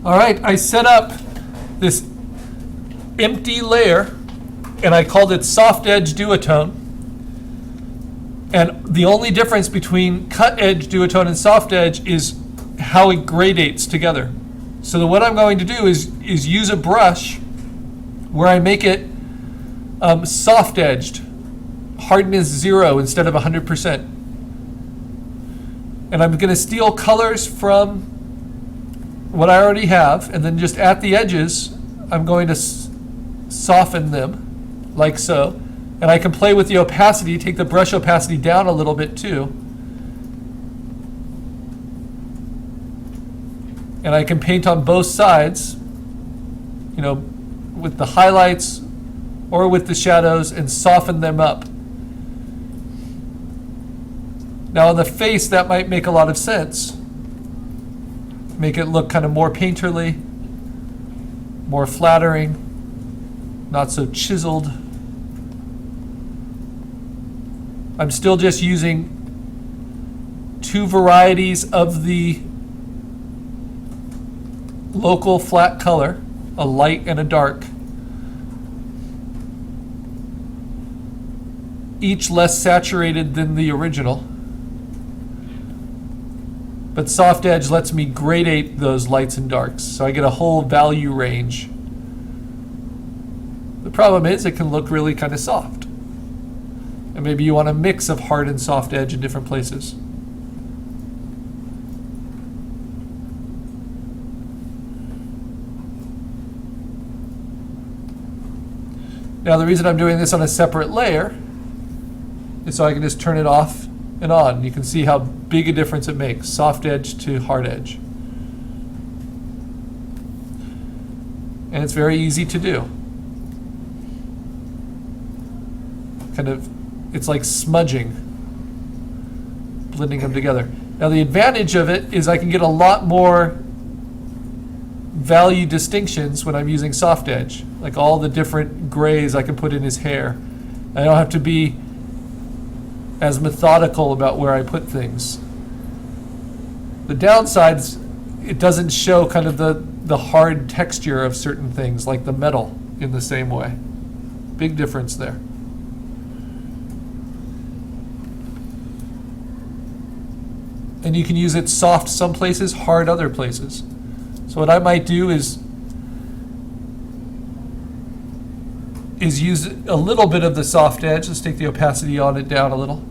All right, I set up this empty layer and I called it soft edge duotone. And the only difference between cut edge duotone and soft edge is how it gradates together. So what I'm going to do is use a brush where I make it soft edged, hardness 0 instead of 100%. And I'm going to steal colors from what I already have, and then just at the edges, I'm going to soften them like so. And I can play with the opacity, take the brush opacity down a little bit too. And I can paint on both sides, you know, with the highlights or with the shadows and soften them up. Now on the face, that might make a lot of sense. Make it look kind of more painterly, more flattering, not so chiseled. I'm still just using two varieties of the local flat color, a light and a dark. Each less saturated than the original. But soft edge lets me gradate those lights and darks, so I get a whole value range. The problem is it can look really kind of soft. And maybe you want a mix of hard and soft edge in different places. Now the reason I'm doing this on a separate layer is so I can just turn it off and on. You can see how big a difference it makes, soft edge to hard edge. And it's very easy to do. Kind of, it's like smudging, blending them together. Now the advantage of it is I can get a lot more value distinctions when I'm using soft edge, like all the different grays I can put in his hair. I don't have to be as methodical about where I put things. The downsides, it doesn't show kind of the hard texture of certain things, like the metal, in the same way. Big difference there. And you can use it soft some places, hard other places. So what I might do is use a little bit of the soft edge. Let's take the opacity on it down a little.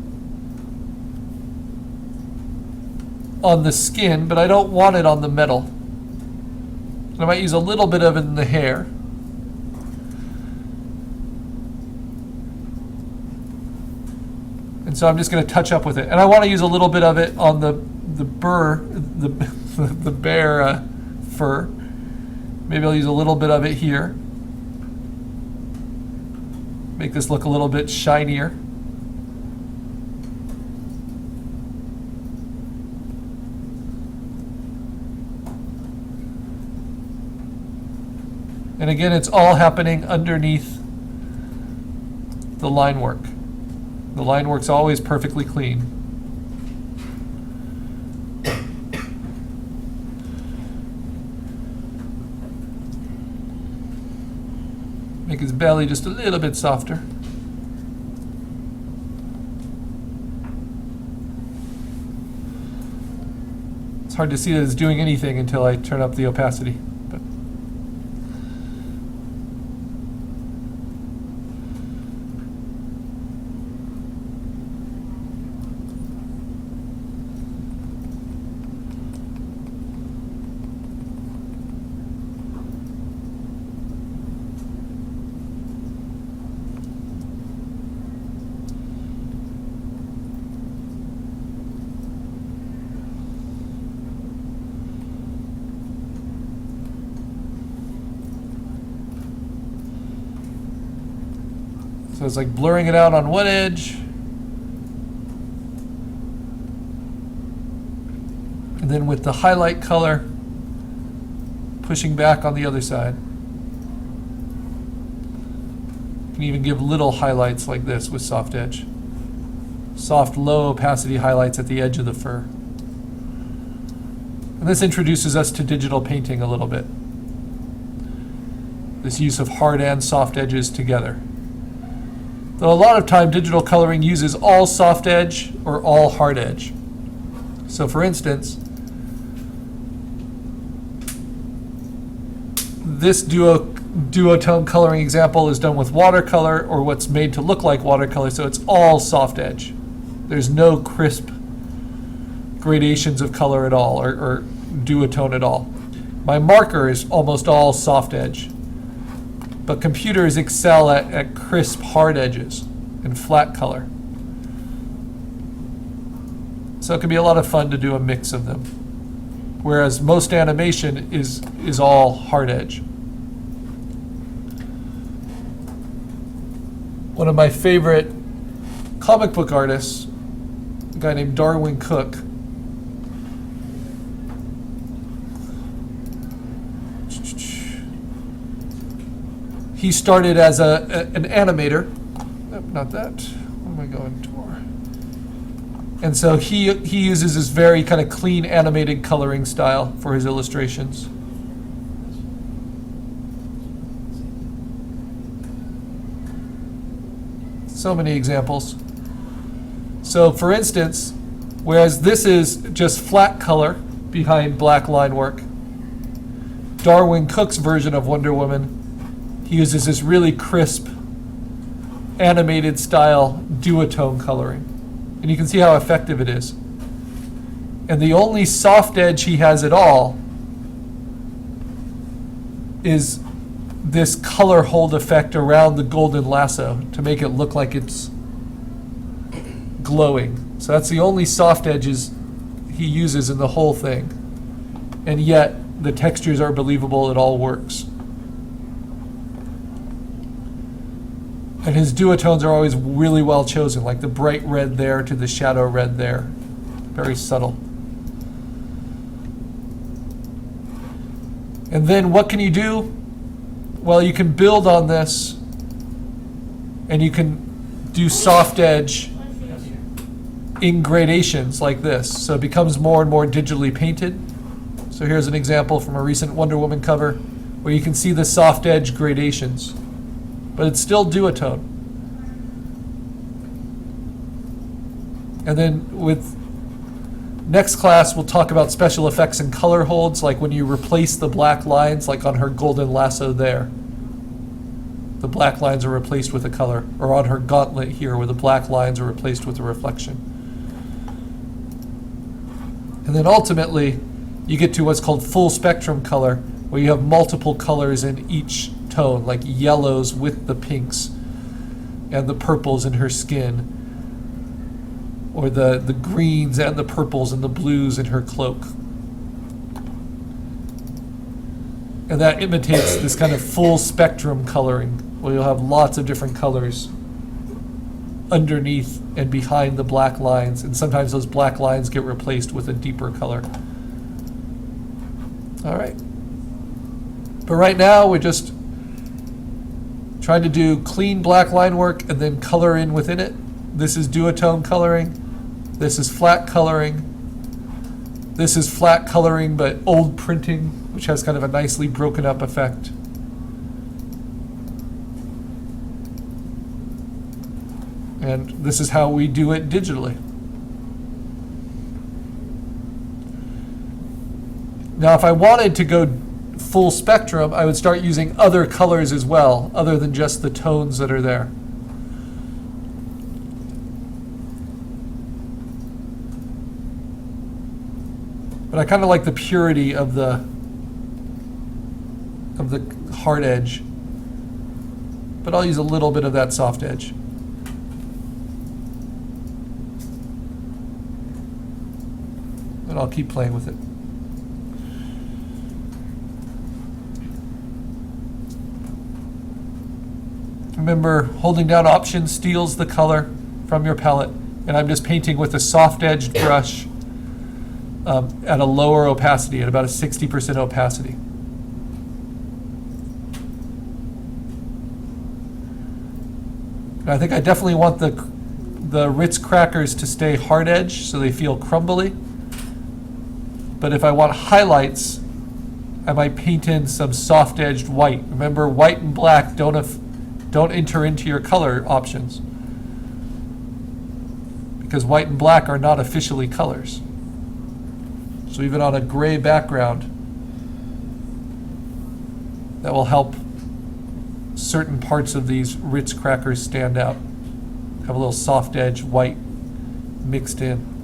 On the skin, but I don't want it on the metal. And I might use a little bit of it in the hair. And so I'm just going to touch up with it. And I want to use a little bit of it on the bear fur. Maybe I'll use a little bit of it here. Make this look a little bit shinier. And again, it's all happening underneath the line work. The line work's always perfectly clean. Make his belly just a little bit softer. It's hard to see that it's doing anything until I turn up the opacity. But so it's like blurring it out on one edge, and then with the highlight color, pushing back on the other side. You can even give little highlights like this with soft edge. Soft, low opacity highlights at the edge of the fur. And this introduces us to digital painting a little bit. This use of hard and soft edges together. Though a lot of time digital coloring uses all soft edge or all hard edge. So for instance, this duotone coloring example is done with watercolor, or what's made to look like watercolor, so it's all soft edge. There's no crisp gradations of color at all, or duotone at all. My marker is almost all soft edge. But computers excel at crisp hard edges and flat color. So it can be a lot of fun to do a mix of them. Whereas most animation is all hard edge. One of my favorite comic book artists, a guy named Darwin Cook, he started as an animator. Nope, not that. What am I going for? And so he uses this very kind of clean animated coloring style for his illustrations. So many examples. So for instance, whereas this is just flat color behind black line work, Darwin Cook's version of Wonder Woman, he uses this really crisp, animated style duotone coloring. And you can see how effective it is. And the only soft edge he has at all is this color hold effect around the golden lasso to make it look like it's glowing. So that's the only soft edges he uses in the whole thing. And yet, the textures are believable, it all works. And his duotones are always really well chosen, like the bright red there to the shadow red there. Very subtle. And then what can you do? Well, you can build on this, and you can do soft edge in gradations like this. So it becomes more and more digitally painted. So here's an example from a recent Wonder Woman cover where you can see the soft edge gradations. But it's still duotone. And then with next class, we'll talk about special effects and color holds, like when you replace the black lines, like on her golden lasso there. The black lines are replaced with a color, or on her gauntlet here, where the black lines are replaced with a reflection. And then ultimately, you get to what's called full spectrum color, where you have multiple colors in each tone, like yellows with the pinks and the purples in her skin, or the greens and the purples and the blues in her cloak. And that imitates this kind of full spectrum coloring, where you'll have lots of different colors underneath and behind the black lines, and sometimes those black lines get replaced with a deeper color. All right. But right now, we're just trying to do clean black line work and then color in within it. This is duotone coloring. This is flat coloring. This is flat coloring, but old printing, which has kind of a nicely broken up effect. And this is how we do it digitally. Now, if I wanted to go full spectrum, I would start using other colors as well, other than just the tones that are there. But I kind of like the purity of the hard edge. But I'll use a little bit of that soft edge. And I'll keep playing with it. Remember, holding down Option steals the color from your palette, and I'm just painting with a soft-edged brush at a lower opacity, at about a 60% opacity. And I think I definitely want the Ritz crackers to stay hard edge so they feel crumbly. But if I want highlights, I might paint in some soft-edged white. Remember, white and black don't enter into your color options, because white and black are not officially colors. So even on a gray background, that will help certain parts of these Ritz crackers stand out. Have a little soft edge white mixed in.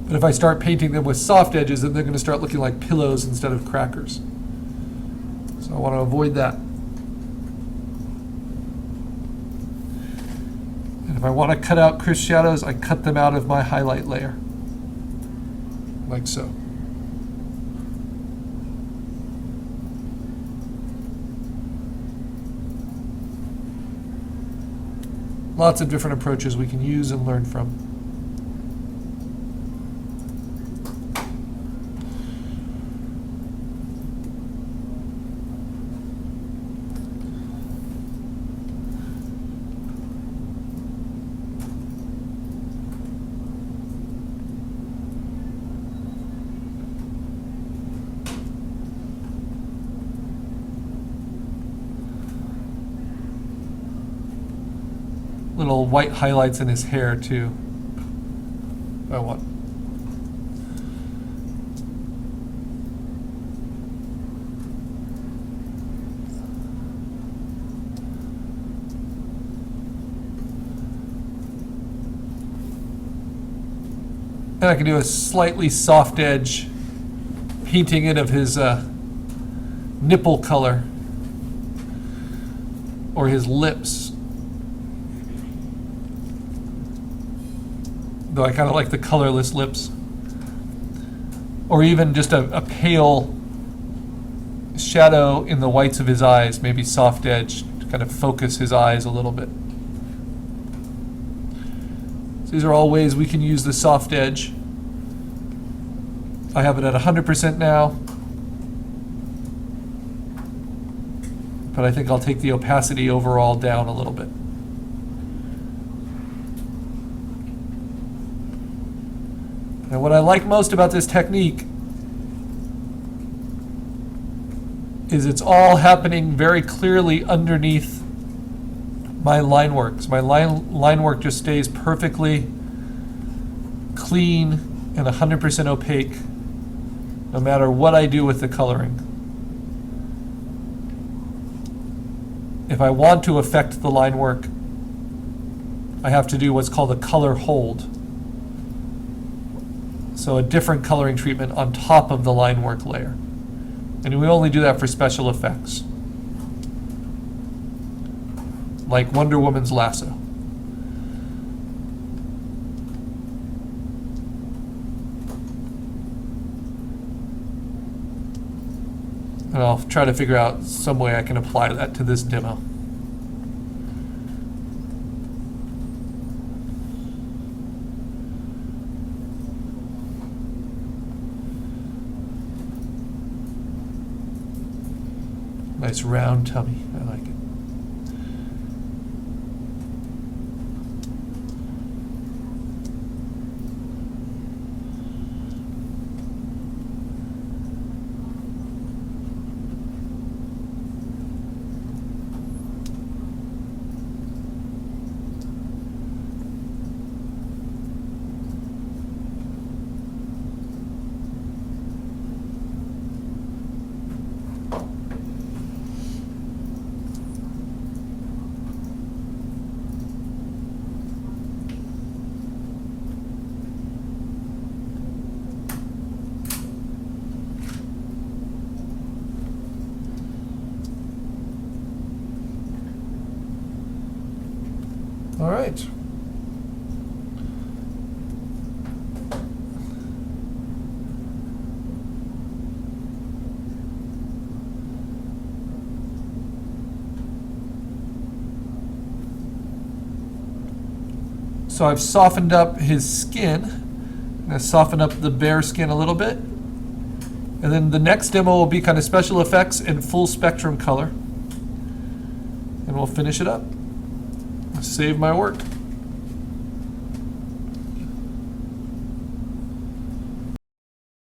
But if I start painting them with soft edges, then they're going to start looking like pillows instead of crackers. So I want to avoid that. And if I want to cut out crisp shadows, I cut them out of my highlight layer, like so. Lots of different approaches we can use and learn from. Little white highlights in his hair too. I want. And I can do a slightly soft edge painting in of his nipple color or his lips. Though I kind of like the colorless lips. Or even just a pale shadow in the whites of his eyes, maybe soft edge, to kind of focus his eyes a little bit. So these are all ways we can use the soft edge. I have it at 100% now. But I think I'll take the opacity overall down a little bit. And what I like most about this technique is it's all happening very clearly underneath my line work. So my line work just stays perfectly clean and 100% opaque no matter what I do with the coloring. If I want to affect the line work, I have to do what's called a color hold. So a different coloring treatment on top of the line work layer. And we only do that for special effects, like Wonder Woman's lasso. And I'll try to figure out some way I can apply that to this demo. Nice round tummy. I like it. All right. So I've softened up his skin. I'm going to soften up the bare skin a little bit. And then the next demo will be kind of special effects and full spectrum color. And we'll finish it up. Save my work.